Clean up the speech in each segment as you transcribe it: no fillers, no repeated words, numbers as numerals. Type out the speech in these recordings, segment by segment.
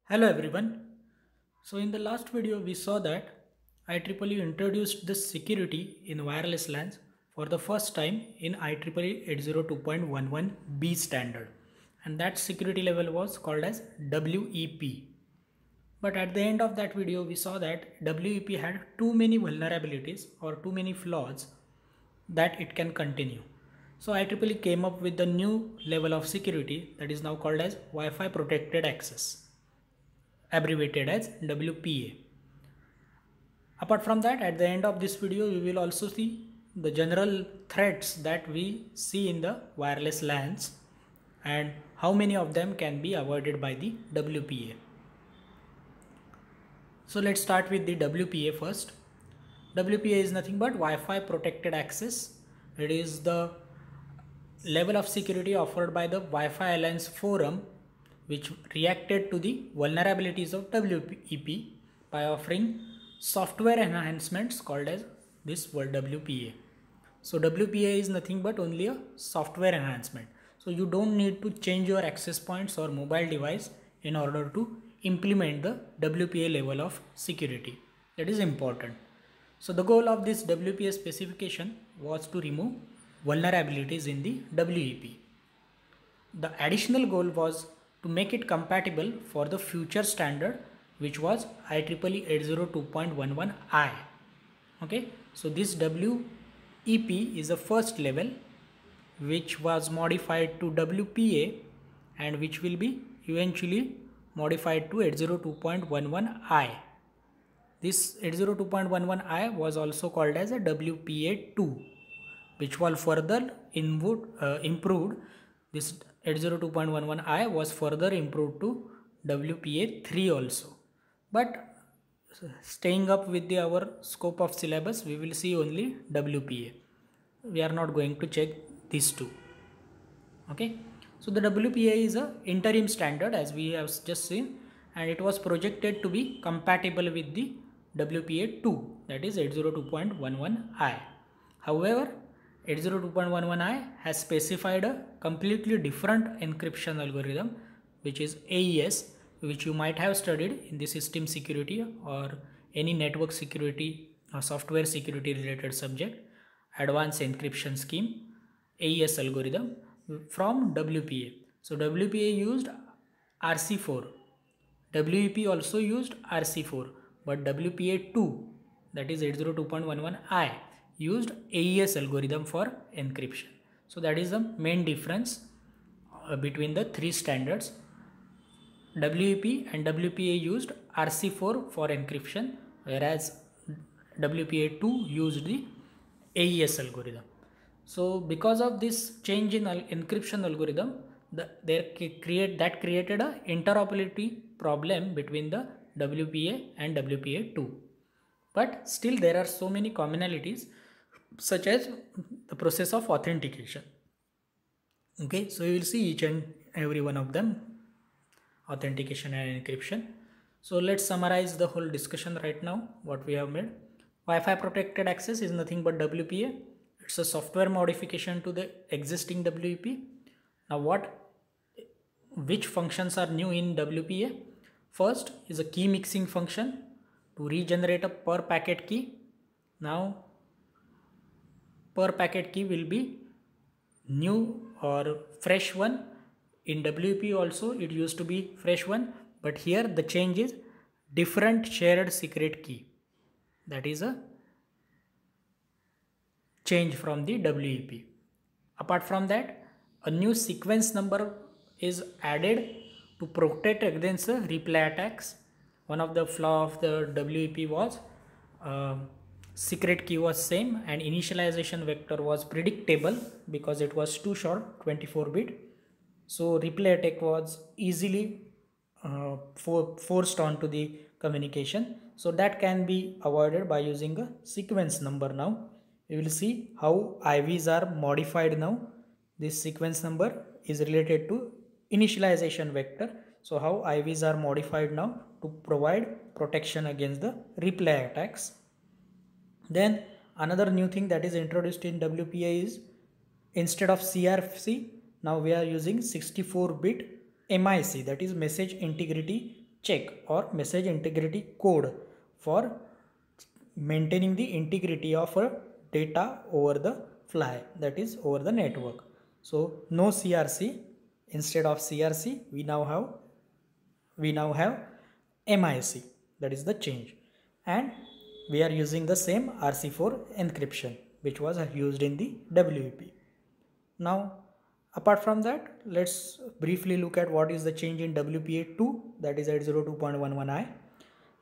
Hello everyone. So in the last video we saw that IEEE introduced this security in wireless LANs for the first time in IEEE 802.11b standard, and that security level was called as WEP. But at the end of that video we saw that WEP had too many vulnerabilities or too many flaws that it can continue. So IEEE came up with the new level of security that is now called as Wi-Fi protected access, abbreviated as WPA. Apart from that, at the end of this video, we will also see the general threats that we see in the wireless LANs and how many of them can be avoided by the WPA. So let's start with the WPA first. WPA is nothing but Wi-Fi protected access. It is the level of security offered by the Wi-Fi Alliance Forum, which reacted to the vulnerabilities of WEP by offering software enhancements called as this word WPA. So WPA is nothing but only a software enhancement. So you don't need to change your access points or mobile device in order to implement the WPA level of security. That is important. So the goal of this WPA specification was to remove vulnerabilities in the WEP. The additional goal was to make it compatible for the future standard, which was IEEE 802.11i. Okay, so this WEP is the first level which was modified to WPA and which will be eventually modified to 802.11i. This 802.11i was also called as a WPA2, which was further improved. This 802.11i was further improved to WPA3 also. But staying up with our scope of syllabus, we will see only WPA. We are not going to check these two. Okay. So the WPA is a interim standard, as we have just seen, and it was projected to be compatible with the WPA2, that is 802.11i. However, 802.11i has specified a completely different encryption algorithm, which is AES, which you might have studied in the system security or any network security or software security related subject, advanced encryption scheme, AES algorithm from WPA. So WPA used RC4. WEP also used RC4, but WPA2, that is 802.11i, used AES algorithm for encryption. So that is the main difference between the three standards. WEP and WPA used RC4 for encryption, whereas WPA2 used the AES algorithm. So because of this change in encryption algorithm, that created a interoperability problem between the WPA and WPA2. But still there are so many commonalities, such as the process of authentication. Okay, so you will see each and every one of them, authentication and encryption. So let's summarize the whole discussion right now, what we have made. Wi-Fi protected access is nothing but WPA. It's a software modification to the existing WEP. Now which functions are new in WPA? First is a key mixing function to regenerate a per packet key. Now per packet key will be new or fresh one. In WP also it used to be fresh one, but here the change is different shared secret key. That is a change from the WEP. Apart from that, a new sequence number is added to protect against the replay attacks. One of the flaw of the WEP was secret key was same and initialization vector was predictable because it was too short, 24-bit. So replay attack was easily forced onto the communication. So that can be avoided by using a sequence number. Now we will see how IVs are modified now. This sequence number is related to initialization vector. So how IVs are modified now to provide protection against the replay attacks. Then another new thing that is introduced in WPA is, instead of CRC, now we are using 64-bit MIC, that is message integrity check or message integrity code for maintaining the integrity of a data over the fly, that is over the network. So no CRC, instead of CRC we now have MIC, that is the change, and we are using the same RC4 encryption which was used in the WEP. Now apart from that, let's briefly look at what is the change in WPA2, that is 802.11i.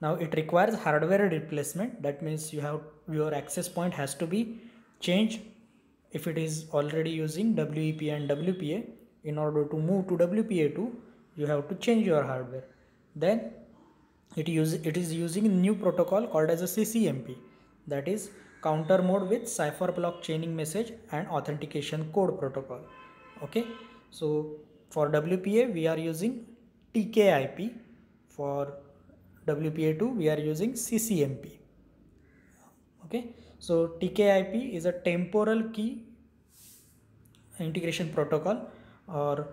Now it requires hardware replacement, that means your access point has to be changed. If it is already using WEP and WPA, in order to move to WPA2 you have to change your hardware. Then it is using new protocol called as a CCMP, that is counter mode with cipher block chaining message and authentication code protocol. Okay, so for WPA we are using TKIP, for WPA2 we are using CCMP. Okay, so TKIP is a temporal key integration protocol, or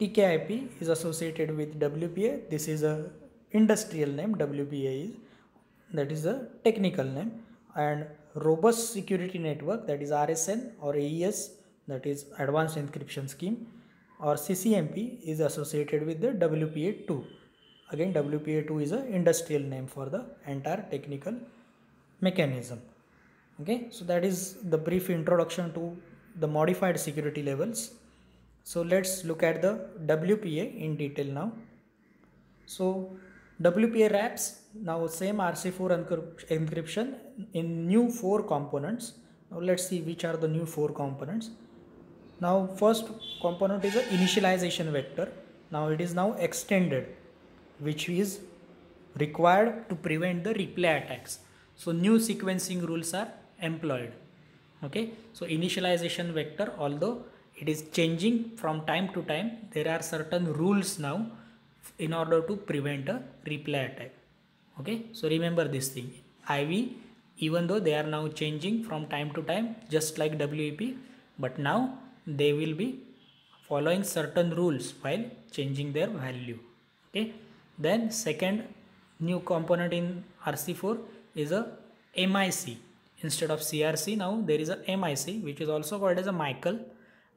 TKIP is associated with WPA. This is a industrial name, WPA is, that is a technical name, and robust security network, that is RSN or AES, that is advanced encryption scheme, or CCMP is associated with the WPA2. Again, WPA2 is a industrial name for the entire technical mechanism. Okay, so that is the brief introduction to the modified security levels. So let's look at the WPA in detail now. So WPA wraps now same RC4 encryption in new 4 components. Now let's see which are the new 4 components. Now first component is the initialization vector. Now it is now extended, which is required to prevent the replay attacks. So new sequencing rules are employed. Okay, so initialization vector, although it is changing from time to time, there are certain rules now in order to prevent a replay attack. Okay, so remember this thing, IV, even though they are now changing from time to time just like WEP, but now they will be following certain rules while changing their value. Okay, then second new component in RC4 is a MIC. Instead of CRC, now there is a MIC, which is also called as a Michael,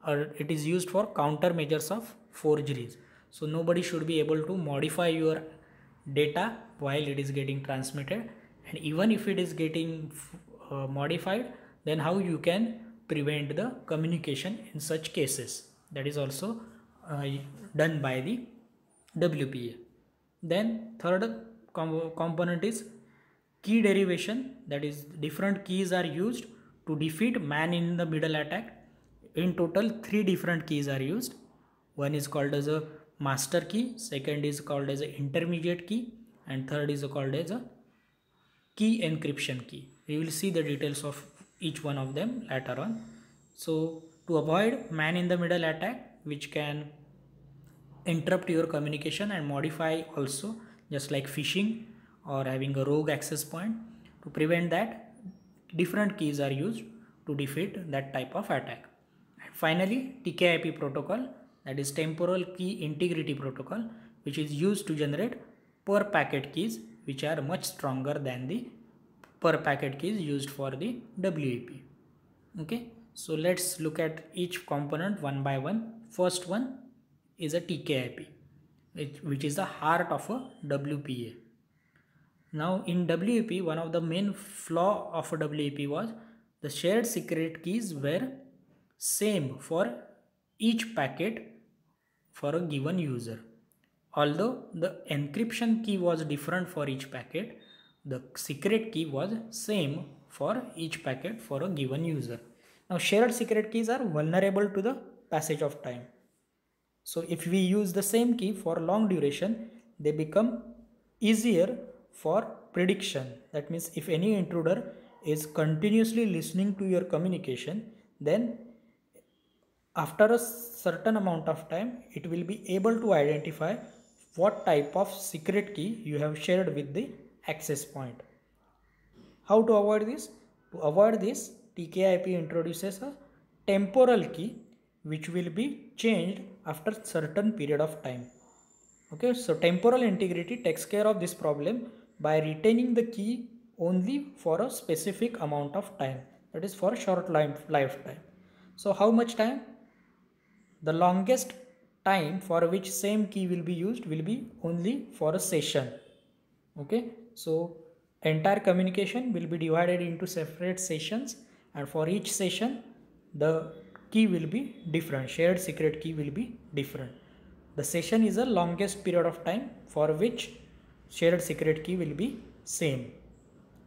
or it is used for countermeasures of forgeries. So nobody should be able to modify your data while it is getting transmitted, and even if it is getting modified, then how you can prevent the communication in such cases, that is also done by the WPA. Then third component is key derivation, that is different keys are used to defeat man in the middle attack. In total 3 different keys are used. One is called as a master key, second is called as an intermediate key, and third is called as a key encryption key. We will see the details of each one of them later on. So to avoid man in the middle attack, which can interrupt your communication and modify also, just like phishing or having a rogue access point, to prevent that, different keys are used to defeat that type of attack. And finally, TKIP protocol, that is temporal key integrity protocol, which is used to generate per packet keys, which are much stronger than the per packet keys used for the WEP. Okay, so let's look at each component one by one. First one is a TKIP, which is the heart of a WPA. Now in WEP, one of the main flaw of a WEP was the shared secret keys were same for each packet for a given user. Although the encryption key was different for each packet, the secret key was same for each packet for a given user. Now shared secret keys are vulnerable to the passage of time. So if we use the same key for long duration, they become easier for prediction. That means if any intruder is continuously listening to your communication, then after a certain amount of time, it will be able to identify what type of secret key you have shared with the access point. How to avoid this? To avoid this, TKIP introduces a temporal key which will be changed after certain period of time. Okay, so temporal integrity takes care of this problem by retaining the key only for a specific amount of time, that is for a short lifetime. So how much time? The longest time for which same key will be used will be only for a session. Okay, so entire communication will be divided into separate sessions, and for each session the key will be different, shared secret key will be different. The session is the longest period of time for which shared secret key will be same.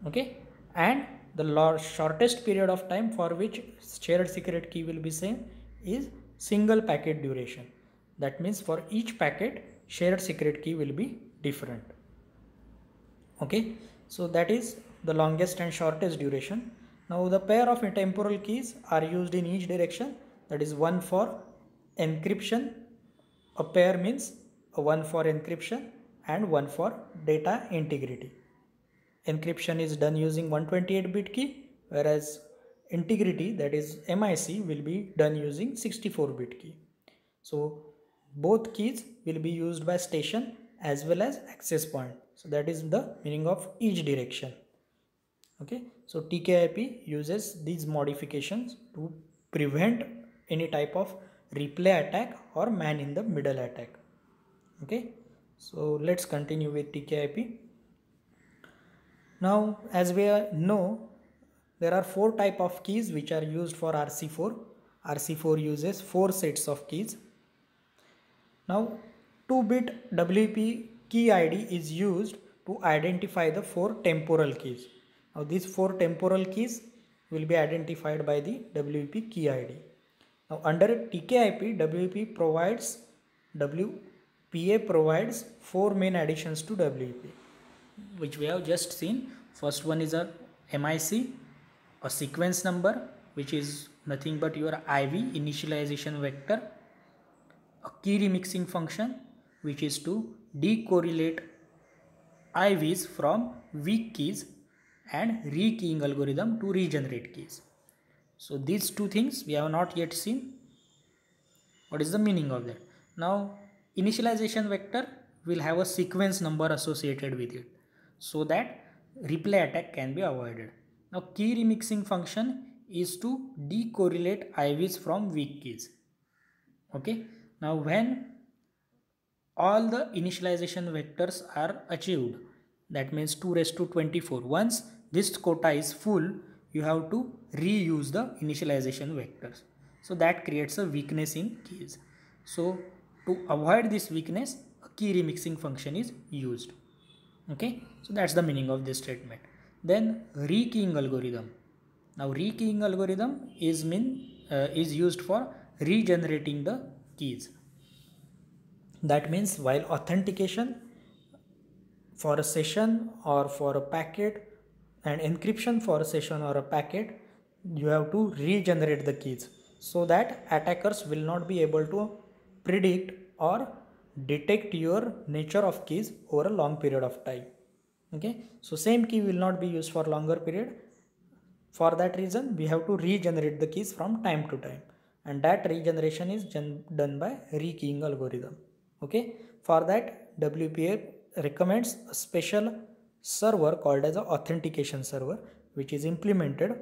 Okay, and the shortest period of time for which shared secret key will be same is single packet duration. That means for each packet shared secret key will be different. Okay, so that is the longest and shortest duration. Now the pair of temporal keys are used in each direction, that is one for encryption. A pair means a one for encryption and one for data integrity. Encryption is done using 128-bit key, whereas integrity, that is MIC, will be done using 64-bit key. So both keys will be used by station as well as access point. So that is the meaning of each direction. Okay, so TKIP uses these modifications to prevent any type of replay attack or man in the middle attack. Okay, so let's continue with TKIP. Now, as we know, there are four type of keys which are used for RC4. RC4 uses 4 sets of keys. Now, 2-bit WP key ID is used to identify the 4 temporal keys. Now, these 4 temporal keys will be identified by the WP key ID. Now, under TKIP, WPA provides 4 main additions to WP, which we have just seen. First one is a MIC, a sequence number, which is nothing but your IV, initialization vector, a key remixing function, which is to decorrelate IVs from weak keys, and rekeying algorithm to regenerate keys. So these two things we have not yet seen. What is the meaning of that? Now, initialization vector will have a sequence number associated with it, so that replay attack can be avoided. Now, key remixing function is to decorrelate IVs from weak keys. Okay. Now, when all the initialization vectors are achieved, that means 2 raised to 24. Once this quota is full, you have to reuse the initialization vectors. So that creates a weakness in keys. So to avoid this weakness, a key remixing function is used. Okay, so that's the meaning of this statement. Then rekeying algorithm. Now rekeying algorithm is used for regenerating the keys. That means while authentication for a session or for a packet and encryption for a session or a packet, you have to regenerate the keys so that attackers will not be able to predict or detect your nature of keys over a long period of time. Okay, so same key will not be used for longer period. For that reason, we have to regenerate the keys from time to time, and that regeneration is done by rekeying algorithm. Okay, for that WPA recommends a special server called as an authentication server, which is implemented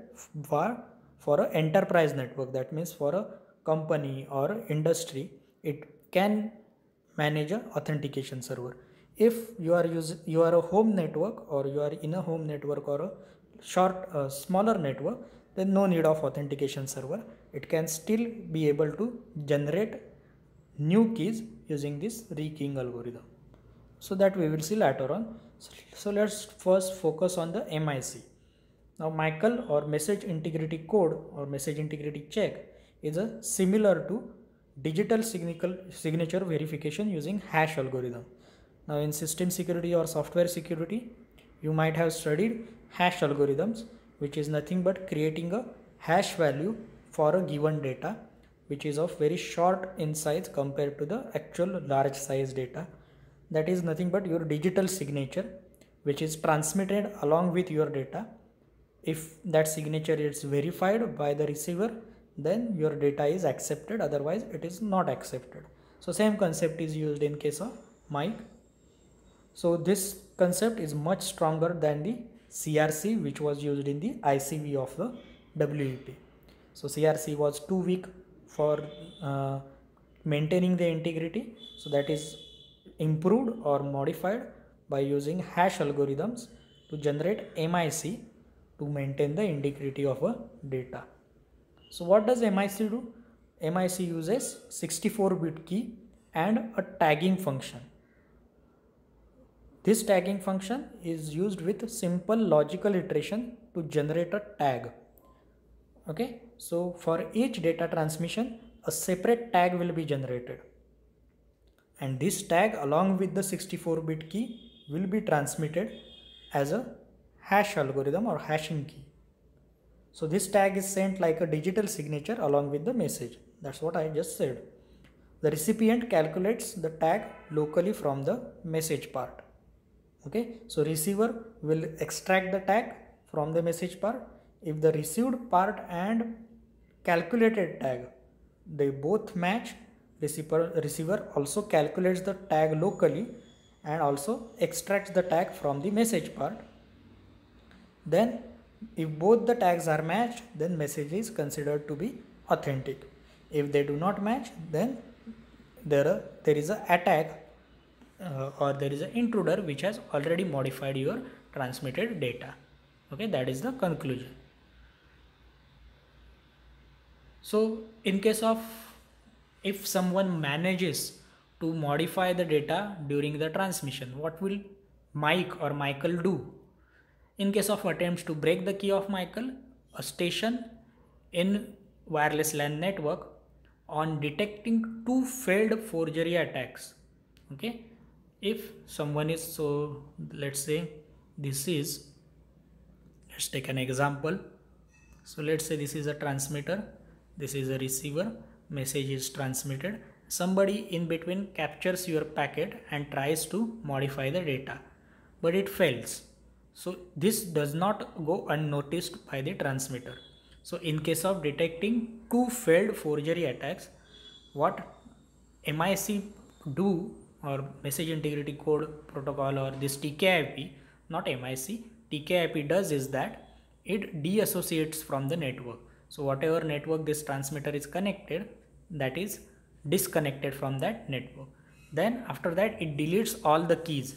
for an enterprise network. That means for a company or industry, it can manage an authentication server. If you are a home network, or you are in a home network or a smaller network, then no need of authentication server. It can still be able to generate new keys using this rekeying algorithm. So that we will see later on. So let's first focus on the MIC. Now Michael, or message integrity code or message integrity check, is a similar to digital signature verification using hash algorithm. Now in system security or software security, you might have studied hash algorithms, which is nothing but creating a hash value for a given data, which is of very short in size compared to the actual large size data. That is nothing but your digital signature, which is transmitted along with your data. If that signature is verified by the receiver, then your data is accepted, otherwise it is not accepted. So same concept is used in case of mic. So this concept is much stronger than the CRC which was used in the ICV of the WEP. So CRC was too weak for maintaining the integrity, so that is improved or modified by using hash algorithms to generate MIC to maintain the integrity of a data. So what does MIC do? MIC uses 64-bit key and a tagging function. This tagging function is used with simple logical iteration to generate a tag. Okay, so for each data transmission, a separate tag will be generated, and this tag along with the 64-bit key will be transmitted as a hash algorithm or hashing key. So this tag is sent like a digital signature along with the message. That's what I just said. The recipient calculates the tag locally from the message part. Okay, so receiver will extract the tag from the message part. If the received part and calculated tag, they both match, receiver also calculates the tag locally and also extracts the tag from the message part. Then if both the tags are matched, then message is considered to be authentic. If they do not match, then there is a attack or there is an intruder which has already modified your transmitted data. Okay, that is the conclusion. So in case of if someone manages to modify the data during the transmission, what will Mike or Michael do? In case of attempts to break the key of Michael, a station in wireless LAN network on detecting two failed forgery attacks. Okay, if someone is, so let's say this is, let's take an example. So let's say this is a transmitter, this is a receiver, message is transmitted. Somebody in between captures your packet and tries to modify the data, but it fails. So this does not go unnoticed by the transmitter. So in case of detecting two failed forgery attacks, what MIC do, or message integrity code protocol, or this TKIP, not MIC, TKIP does is that it deassociates from the network. So whatever network this transmitter is connected, that is disconnected from that network. Then after that it deletes all the keys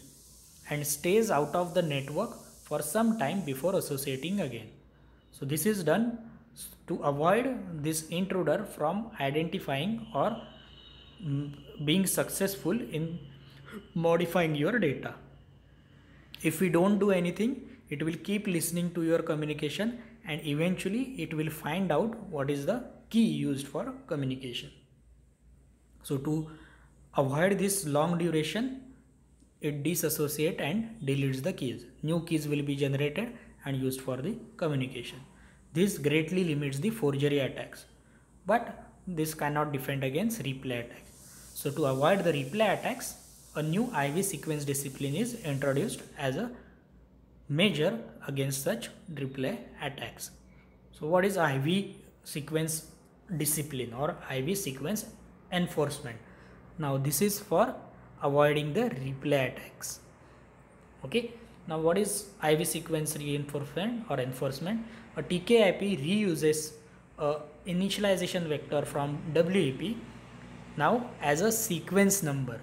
and stays out of the network for some time before associating again. So this is done to avoid this intruder from identifying or being successful in modifying your data. If we don't do anything, it will keep listening to your communication and eventually it will find out what is the key used for communication. So to avoid this long duration, it disassociates and deletes the keys. New keys will be generated and used for the communication. This greatly limits the forgery attacks, but this cannot defend against replay attacks. So to avoid the replay attacks, a new IV sequence discipline is introduced as a measure against such replay attacks. So what is IV sequence discipline or IV sequence enforcement? Now this is for avoiding the replay attacks. Okay, now what is IV sequence reinforcement or enforcement? A TKIP reuses a initialization vector from WEP now as a sequence number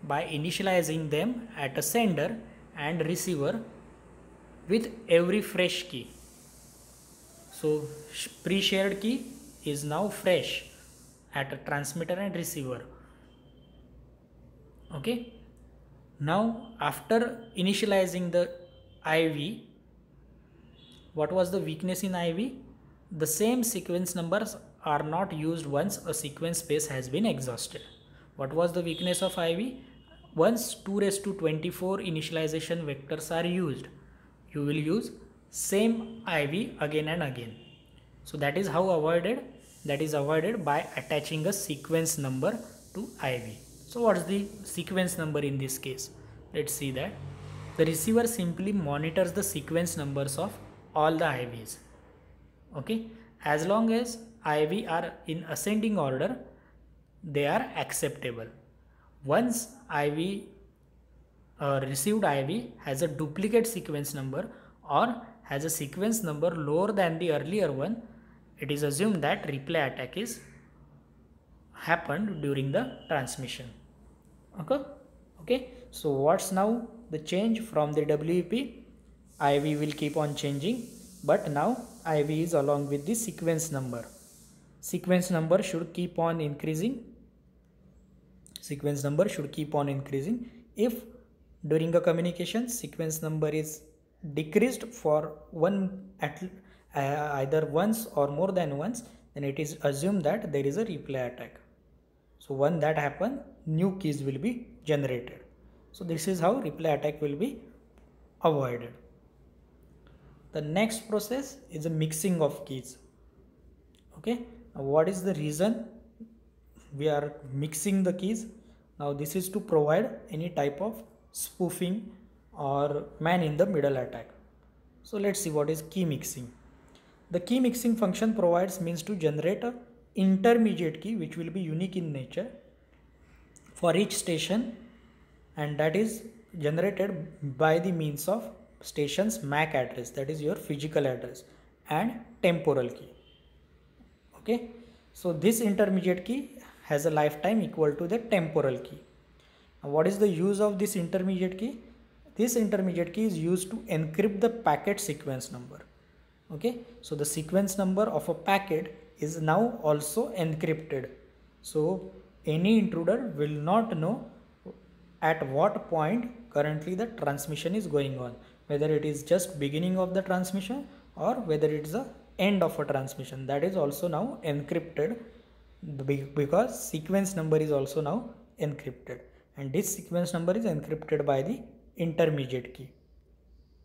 by initializing them at a sender and receiver with every fresh key. So pre-shared key is now fresh at a transmitter and receiver. Okay, now after initializing the IV, what was the weakness in IV? The same sequence numbers are not used once a sequence space has been exhausted. What was the weakness of IV? Once 2^24 initialization vectors are used, you will use same IV again and again. So that is how avoided. That is avoided by attaching a sequence number to IV. So what is the sequence number in this case? Let's see that. The receiver simply monitors the sequence numbers of all the IVs. Okay, as long as IV are in ascending order, they are acceptable. Once IV a received IV has a duplicate sequence number or has a sequence number lower than the earlier one, it is assumed that replay attack is happened during the transmission. Okay, so what's now the change from the WEP? IV will keep on changing, but now IV is along with the sequence number. Sequence number should keep on increasing. Sequence number should keep on increasing. If during a communication sequence number is decreased for either once or more than once, then it is assumed that there is a replay attack. So when that happens, new keys will be generated. So this is how replay attack will be avoided. The next process is a mixing of keys. Okay, now what is the reason we are mixing the keys? Now this is to provide any type of spoofing or man in the middle attack. So let's see what is key mixing. The key mixing function provides means to generate a intermediate key which will be unique in nature for each station, and that is generated by the means of station's MAC address, that is your physical address, and temporal key. Okay, so this intermediate key has a lifetime equal to the temporal key. Now what is the use of this intermediate key? This intermediate key is used to encrypt the packet sequence number. Okay, so the sequence number of a packet is now also encrypted. So any intruder will not know at what point currently the transmission is going on, whether it is just beginning of the transmission or whether it is the end of a transmission. That is also now encrypted because sequence number is also now encrypted, and this sequence number is encrypted by the intermediate key.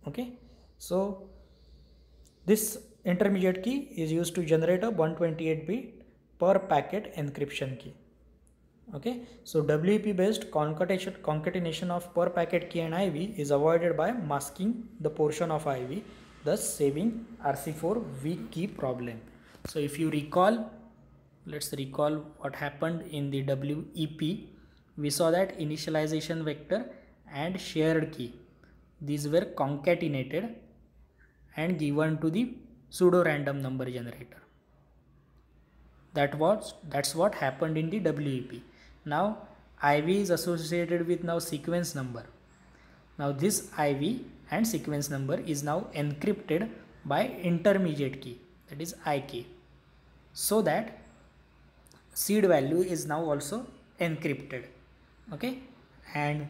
Okay, so this intermediate key is used to generate a 128-bit per packet encryption key. Okay, so WEP based concatenation of per packet key and IV is avoided by masking the portion of IV, thus saving RC4 weak key problem. So if you recall, let's recall what happened in the WEP. We saw that initialization vector and shared key, these were concatenated and given to the pseudo random number generator. That's what happened in the WEP. Now IV is associated with now sequence number. Now this IV and sequence number is now encrypted by intermediate key, that is IK, so that seed value is now also encrypted. Okay, and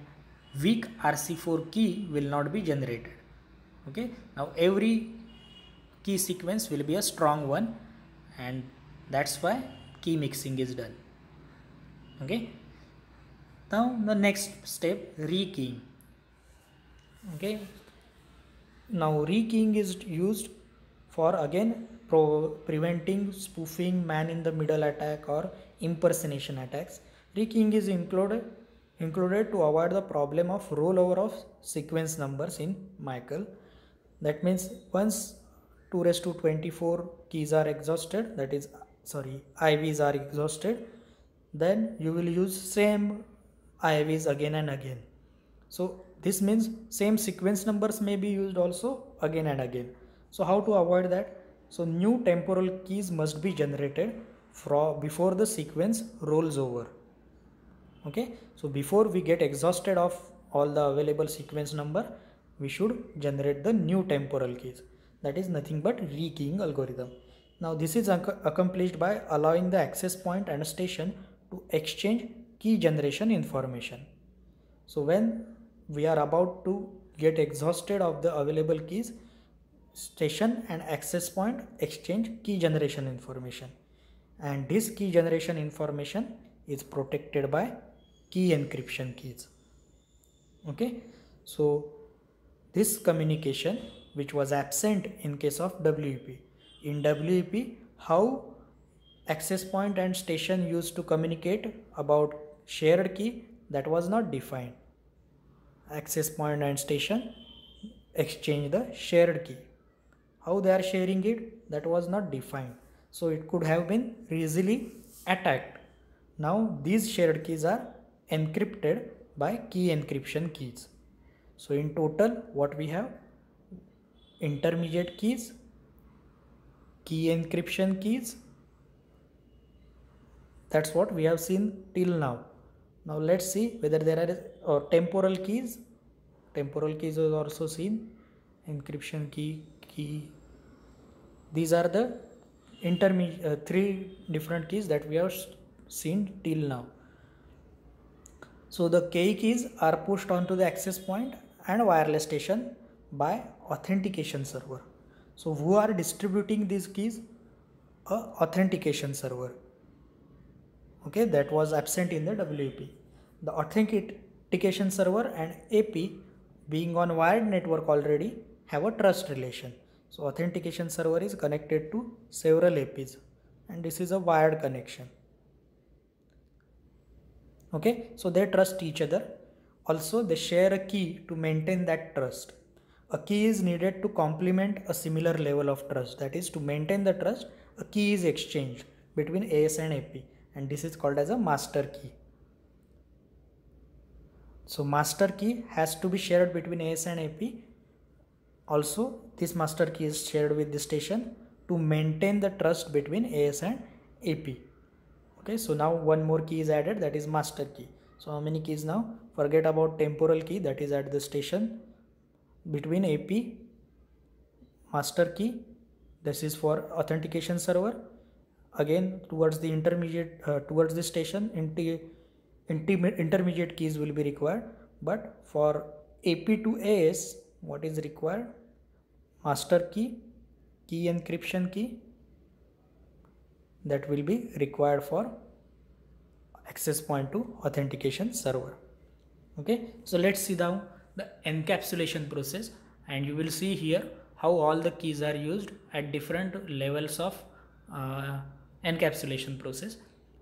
weak RC4 key will not be generated. Okay, now every key sequence will be a strong one, and that's why key mixing is done. Okay, now the next step, rekeying. Okay, now rekeying is used for again preventing spoofing, man in the middle attack or impersonation attacks. Rekeying is included to avoid the problem of rollover of sequence numbers in Michael. That means once 2 raised to 24 keys are exhausted, that is IVs are exhausted, then you will use same IVs again and again. So this means same sequence numbers may be used also again and again. So how to avoid that? So new temporal keys must be generated before the sequence rolls over. Okay, so before we get exhausted of all the available sequence number, we should generate the new temporal keys. That is nothing but rekeying algorithm. Now this is accomplished by allowing the access point and station to exchange key generation information. So when we are about to get exhausted of the available keys, station and access point exchange key generation information, and this key generation information is protected by key encryption keys. Okay, so this communication which was absent in case of WEP. In WEP, how access point and station used to communicate about shared key, that was not defined. Access point and station exchange the shared key. How they are sharing it, that was not defined. So it could have been easily attacked. Now these shared keys are encrypted by key encryption keys. So in total what we have: intermediate keys, key encryption keys. That's what we have seen till now. Now let's see whether there are temporal keys. Temporal keys is also seen: encryption key. These are the three different keys that we have seen till now. So the key keys are pushed onto the access point and wireless station by authentication server. So who are distributing these keys? A authentication server. Okay, that was absent in the WP. The authentication server and AP, being on wired network already, have a trust relation. So authentication server is connected to several APs, and this is a wired connection. Okay, so they trust each other. Also, they share a key to maintain that trust. A key is needed to complement a similar level of trust. That is, to maintain the trust, a key is exchanged between AS and AP, and this is called as a master key. So master key has to be shared between AS and AP. Also, this master key is shared with the station to maintain the trust between AS and AP. Okay, so now one more key is added, that is master key. So how many keys now? Forget about temporal key, that is at the station. Between AP, master key, this is for authentication server. Again, towards the intermediate, towards the station, intermediate keys will be required. But for AP to AS, what is required? Master key, key encryption key, that will be required for access point to authentication server. Okay, so let's see now the encapsulation process, and you will see here how all the keys are used at different levels of encapsulation process.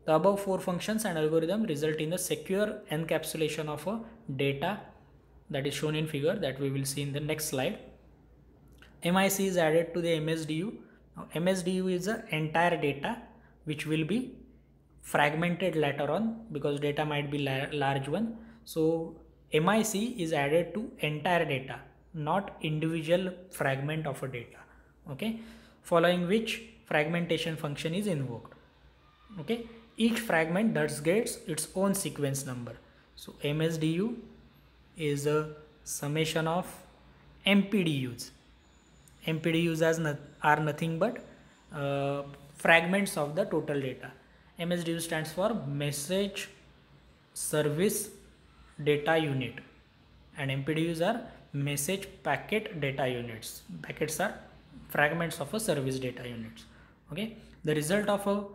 The above four functions and algorithm result in the secure encapsulation of a data that is shown in figure that we will see in the next slide. MIC is added to the MSDU. Now, MSDU is the entire data which will be fragmented later on, because data might be large one. So MIC is added to entire data, not individual fragment of a data. Okay, following which fragmentation function is invoked. Okay, each fragment thus gets its own sequence number. So MSDU is a summation of MPDUs. MPDUs are nothing but fragments of the total data. MSDU stands for Message Service Data Unit, and MPDUs are Message Packet Data Units. Packets are fragments of a service data units. Okay, the result of a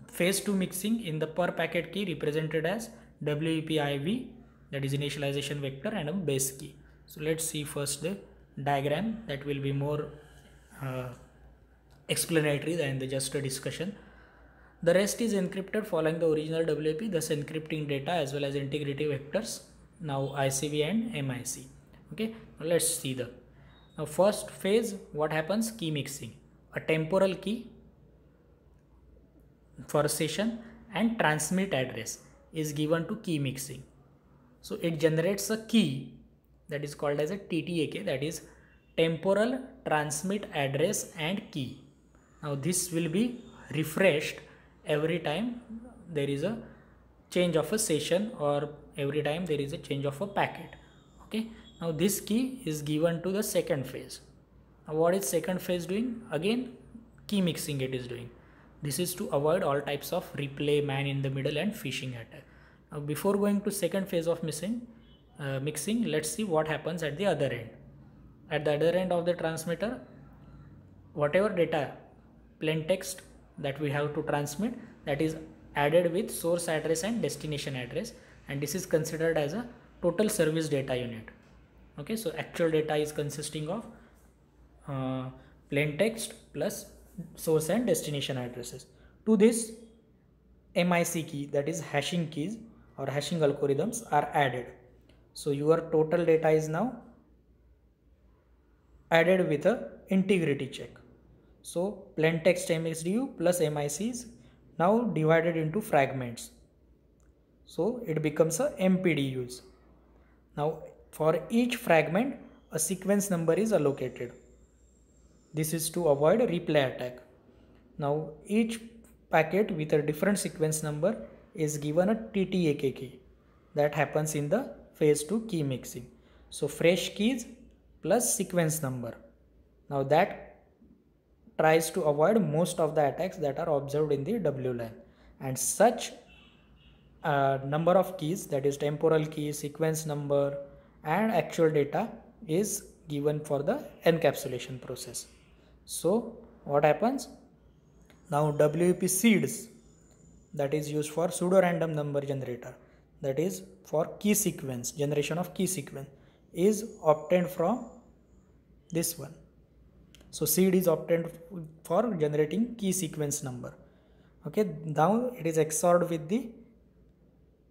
phase 2 mixing in the per packet key represented as WEP-IV, that is initialization vector, and a base key. So let's see first the diagram, that will be more explanatory than just a discussion. The rest is encrypted following the original WEP, thus encrypting data as well as integrity vectors, now ICV and MIC. Okay, now let's see the first phase. What happens? Key mixing. A temporal key for a session and transmit address is given to key mixing. So it generates a key that is called as a TTAK, that is temporal transmit address and key. Now this will be refreshed every time there is a change of a session, or every time there is a change of a packet. Okay, now this key is given to the second phase. Now what is second phase doing? Again, key mixing it is doing. This is to avoid all types of replay, man in the middle, and phishing attack. Now before going to second phase of mixing, let's see what happens at the other end. At the other end of the transmitter, whatever data, plain text that we have to transmit, that is added with source address and destination address, and this is considered as a total service data unit. Okay, so actual data is consisting of plain text plus source and destination addresses. To this, MIC key, that is hashing keys or hashing algorithms, are added. So your total data is now added with a integrity check. So plain text MSDU plus MIC is now divided into fragments. So it becomes a MPDUs. Now For each fragment, a sequence number is allocated. This is to avoid replay attack. Now each packet with a different sequence number is given a TTAK key. That happens in the phase 2 key mixing. So fresh keys plus sequence number. Now that tries to avoid most of the attacks that are observed in the WLAN, and such number of keys, that is temporal key, sequence number and actual data, is given for the encapsulation process. So what happens? Now WEP seeds, that is used for pseudo random number generator, that is for key sequence, generation of key sequence, is obtained from this one. So seed is obtained for generating key sequence number. Okay, now it is XORed with the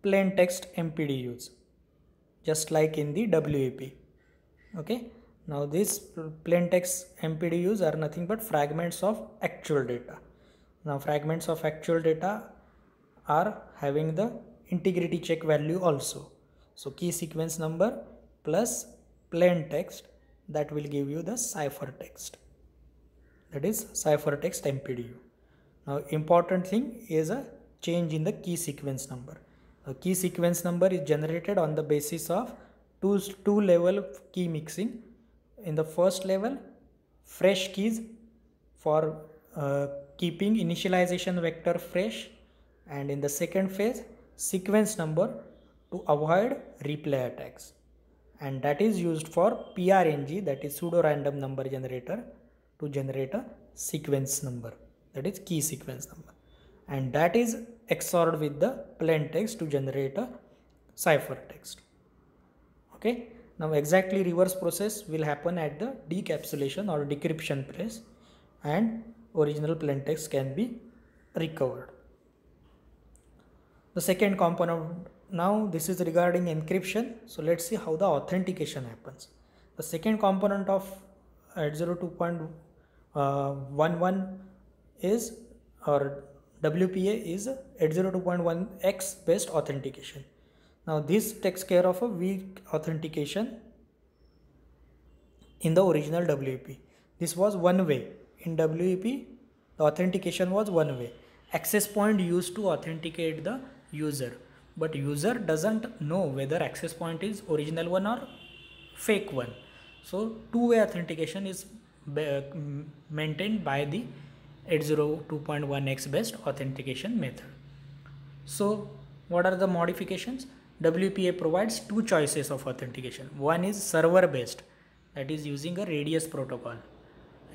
plain text MPDUs, just like in the WEP. Okay, now these plain text MPDUs are nothing but fragments of actual data. Now fragments of actual data are having the integrity check value also. So key sequence number plus plain text, that will give you the ciphertext, that is ciphertext MPDU. Now important thing is a change in the key sequence number. The key sequence number is generated on the basis of two level key mixing. In the first level, fresh keys for keeping initialization vector fresh, and in the second phase, sequence number to avoid replay attacks, and that is used for PRNG, that is pseudo random number generator, to generate a sequence number, that is key sequence number, and that is XORed with the plain text to generate a ciphertext. Okay, now exactly reverse process will happen at the decapsulation or decryption phase, and original plain text can be recovered. The second component, now this is regarding encryption. So let's see how the authentication happens. The second component of 802.11 is, or WPA is 802.1x based authentication. Now this takes care of a weak authentication in the original WEP. This was one way. In WEP, the authentication was one way. Access point used to authenticate the user, but user doesn't know whether access point is original one or fake one. So two-way authentication is maintained by the 802.1x based authentication method. So what are the modifications? WPA provides two choices of authentication. One is server based, that is using a radius protocol.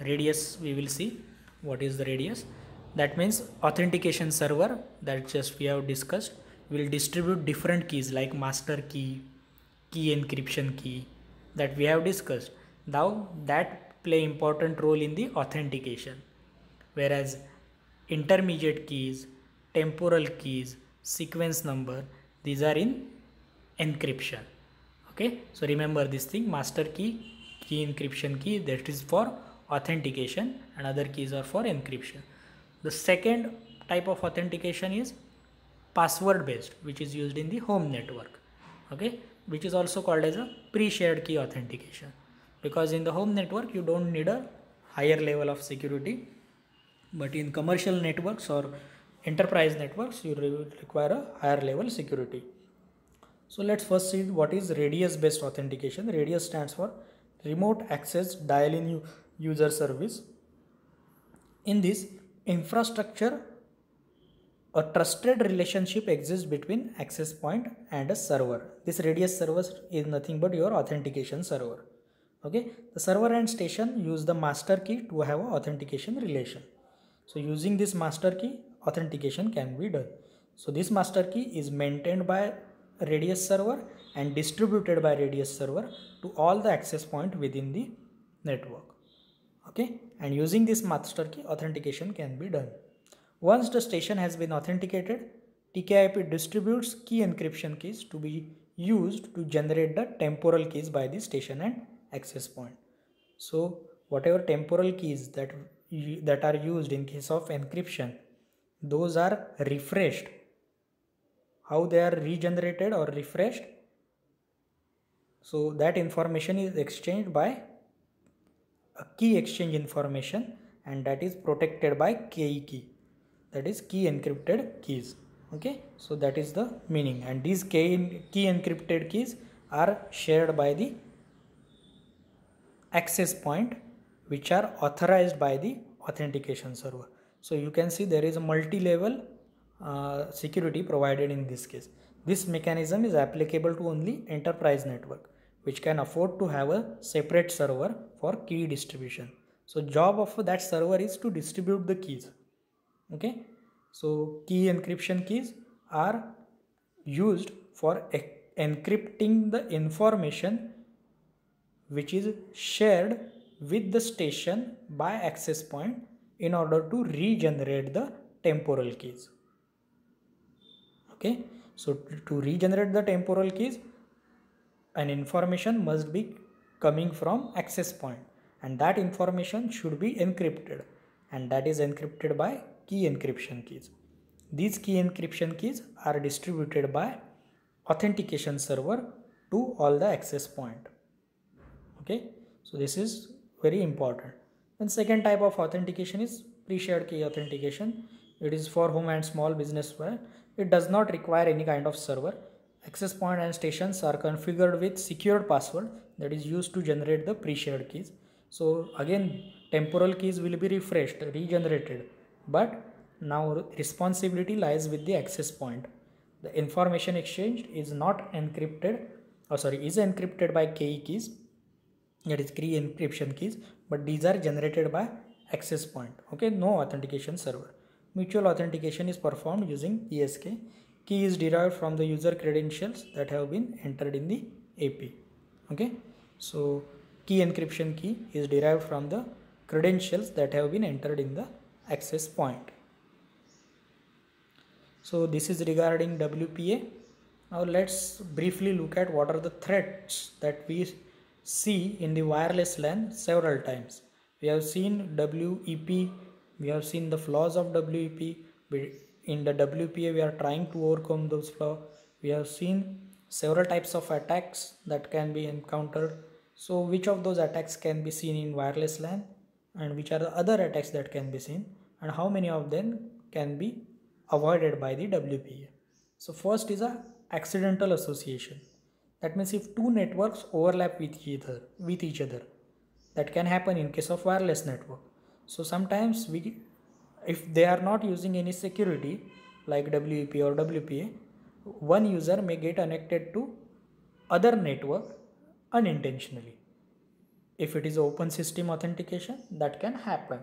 Radius, we will see what is the radius. That means authentication server, that just we have discussed, will distribute different keys like master key, key encryption key, that we have discussed. Now that play important role in the authentication, whereas intermediate keys, temporal keys, sequence number, these are in encryption. Okay, so remember this thing: master key, key encryption key, that is for authentication, and other keys are for encryption. The second type of authentication is password based, which is used in the home network. Okay, which is also called as a pre-shared key authentication, because in the home network you don't need a higher level of security, but in commercial networks or enterprise networks you require a higher level security. So let's first see what is radius based authentication. Radius stands for remote access dial-in user service. In this infrastructure, a trusted relationship exists between access point and a server. This radius server is nothing but your authentication server. Okay, the server and station use the master key to have an authentication relation. So using this master key, authentication can be done. So this master key is maintained by radius server and distributed by radius server to all the access point within the network. Okay, and using this master key, authentication can be done. Once the station has been authenticated, TKIP distributes key encryption keys to be used to generate the temporal keys by the station and access point. So whatever temporal keys that are used in case of encryption, those are refreshed. How they are regenerated or refreshed? So that information is exchanged by a key exchange information, and that is protected by key, that is key encrypted keys. Okay, so that is the meaning, and these key encrypted keys are shared by the access point, which are authorized by the authentication server. So you can see there is a multi-level security provided in this case. This mechanism is applicable to only enterprise network, which can afford to have a separate server for key distribution. So job of that server is to distribute the keys. Okay, so key encryption keys are used for encrypting the information which is shared with the station by access point in order to regenerate the temporal keys. Okay, so to regenerate the temporal keys, an information must be coming from access point, and that information should be encrypted, and that is encrypted by key encryption keys. These key encryption keys are distributed by authentication server to all the access point. Okay, so this is very important. Then second type of authentication is pre-shared key authentication. It is for home and small business where it does not require any kind of server. Access point and stations are configured with secured password that is used to generate the pre-shared keys. So again, temporal keys will be refreshed, regenerated, but now responsibility lies with the access point. The information exchanged is not encrypted, is encrypted by key keys, that is key encryption keys, but these are generated by access point. Okay, no authentication server. Mutual authentication is performed using ESK. Key is derived from the user credentials that have been entered in the AP. Okay, so key encryption key is derived from the credentials that have been entered in the access point. So this is regarding WPA. Now let's briefly look at what are the threats that we see in the wireless LAN several times. We have seen WEP, we have seen the flaws of WEP. In the WPA we are trying to overcome those flaws. We have seen several types of attacks that can be encountered. So which of those attacks can be seen in wireless LAN, and which are the other attacks that can be seen, and how many of them can be avoided by the WPA. So first is a accidental association. That means if two networks overlap with each other, that can happen in case of wireless network. So sometimes if they are not using any security like WEP or WPA, one user may get connected to other network unintentionally. If it is open system authentication, that can happen.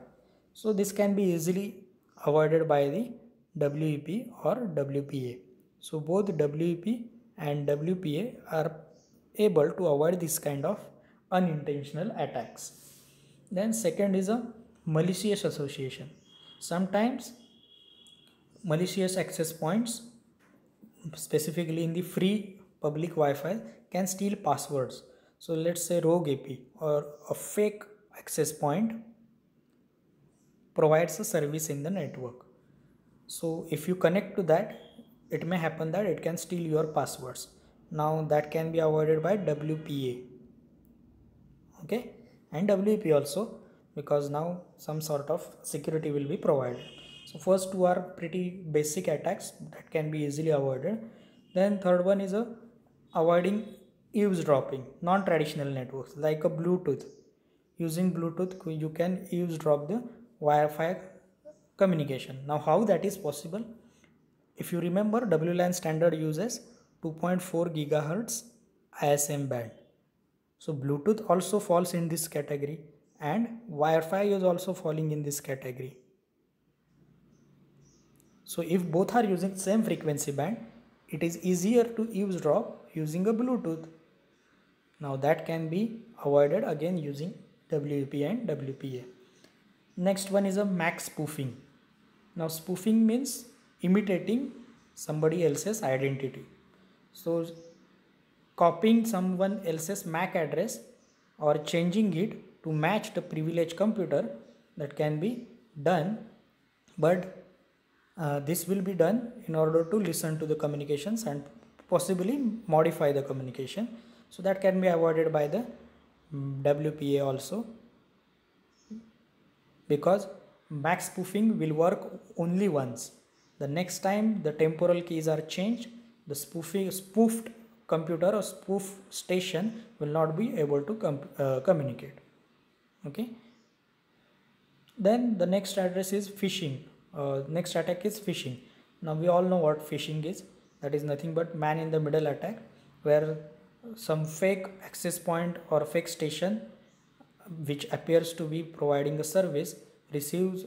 So this can be easily avoided by the WEP or WPA. So both WEP and WPA are able to avoid this kind of unintentional attacks. Then second is a malicious association. Sometimes malicious access points, specifically in the free public Wi-Fi, can steal passwords. So let's say rogue AP or a fake access point provides a service in the network. So if you connect to that, it may happen that it can steal your passwords. Now that can be avoided by WPA. Okay, and WP also, because now some sort of security will be provided. So first two are pretty basic attacks that can be easily avoided. Then third one is avoiding eavesdropping, non-traditional networks like a Bluetooth. Using Bluetooth you can eavesdrop the Wi-Fi communication. Now how that is possible? If you remember, WLAN standard uses 2.4 gigahertz ISM band. So Bluetooth also falls in this category, and Wi-Fi is also falling in this category. So if both are using same frequency band, it is easier to eavesdrop using a Bluetooth. Now that can be avoided again using WEP and WPA. Next one is a MAC spoofing. Now spoofing means imitating somebody else's identity. So copying someone else's MAC address or changing it to match the privileged computer, that can be done, but this will be done in order to listen to the communications and possibly modify the communication. So that can be avoided by the WPA also, because back spoofing will work only once. The next time the temporal keys are changed, the spoofed computer or spoof station will not be able to communicate. Okay. Then the next address is phishing. Next attack is phishing. Now we all know what phishing is. That is nothing but man in the middle attack, where some fake access point or fake station which appears to be providing a service receives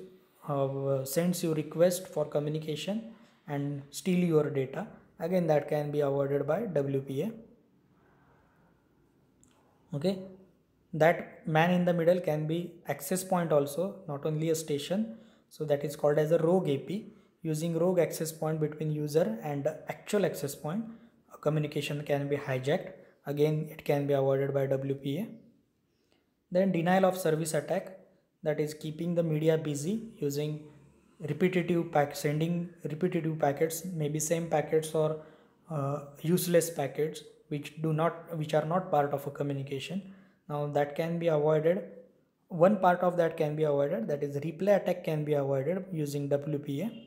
sends you request for communication and steal your data. Again, that can be avoided by WPA. Okay, that man in the middle can be access point also, not only a station. So that is called as a rogue AP. Using rogue access point between user and actual access point, a communication can be hijacked. Again, it can be avoided by WPA. Then denial of service attack, that is keeping the media busy using sending repetitive packets, maybe same packets or useless packets which are not part of a communication. Now that can be avoided. One part of that can be avoided, that is replay attack can be avoided using WPA.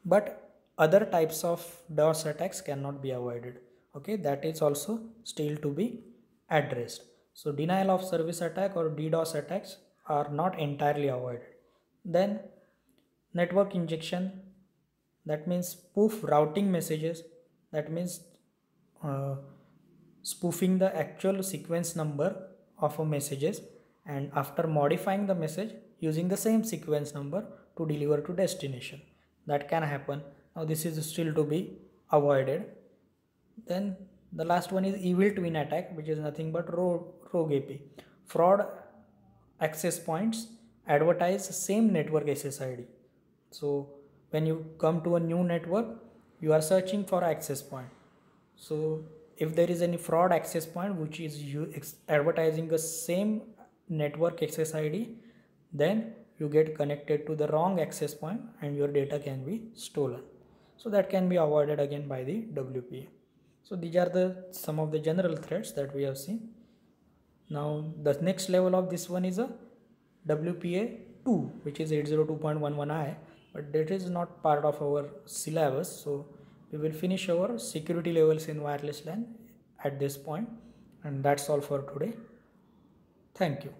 But other types of DOS attacks cannot be avoided. Okay, that is also still to be addressed. So denial of service attack or DDoS attacks are not entirely avoided. Then network injection, that means spoof routing messages, that means spoofing the actual sequence number of a messages, and after modifying the message using the same sequence number to deliver to destination. That can happen. Now this is still to be avoided. Then the last one is evil twin attack, which is nothing but rogue AP. Fraud access points advertise same network SSID. So when you come to a new network, you are searching for access point. So if there is any fraud access point which is advertising the same network SSID, then you get connected to the wrong access point and your data can be stolen. So that can be avoided again by the WPA. So these are some of the general threats that we have seen. Now the next level of this one is a WPA 2, which is 802.11i, but that is not part of our syllabus. So we will finish our security levels in wireless LAN at this point, and that's all for today. Thank you.